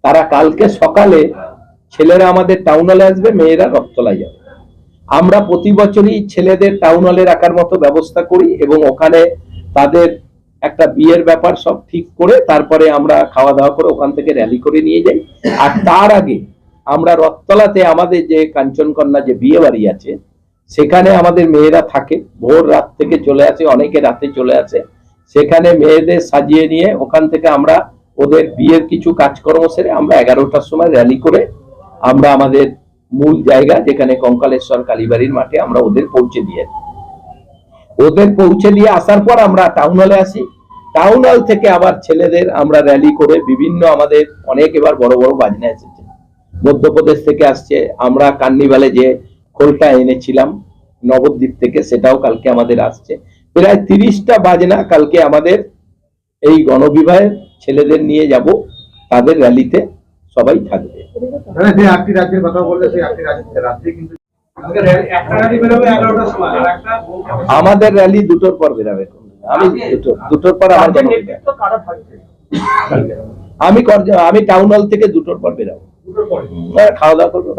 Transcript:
তারা কালকে সকালে ছেলেরা আমাদের টাউন হলে আসবে, মেয়েরা রথতলায় যাবে। আমরা প্রতি বছরই ছেলেদের টাউন হলে রাখার মতো ব্যবস্থা করি এবং ওখানে তাদের একটা বিয়ের ব্যাপার সব ঠিক করে তারপরে আমরা খাওয়া দাওয়া করে ওখান থেকে র্যালি করে নিয়ে যাই। আর তার আগে আমরা রথতলাতে আমাদের যে কাঞ্চনকন্যা যে বিয়ে বাড়ি আছে সেখানে আমাদের মেয়েরা থাকে, ভোর রাত থেকে চলে আসে, অনেকে রাতে চলে আসে। সেখানে মেয়েদের সাজিয়ে নিয়ে ওখান থেকে আমরা ওদের বিয়ের কিছু কাজকর্ম সেরে আমরা 11টার সময় র্যালি করে আমরা আমাদের মূল জায়গা যেখানে কঙ্কালেশ্বর কালীবাড়ির মাঠে আমরা ওদের পৌঁছে দিয়ে আসার পর আমরা টাউন হলে আসি। টাউন হল থেকে আবার ছেলেদের আমরা র্যালি করে বিভিন্ন আমাদের অনেক এবার বড় বড় বাজনা এসেছে, মধ্যপ্রদেশ থেকে আসছে। আমরা কার্নিভালে যে খোলটা এনেছিলাম নবদ্বীপ থেকে সেটাও কালকে আমাদের আসছে। প্রায় 30টা বাজনা কালকে আমাদের এই গণবিবাহের ছেলেদের নিয়ে যাব, তাদের র্যালিতে সবাই থাকবে। আমাদের র্যালি 2টোর পর বেরাবে। আমি 2টোর পর আমি টাউন হল থেকে 2টোর পর বেরাবো, খাওয়া দাওয়া করবো।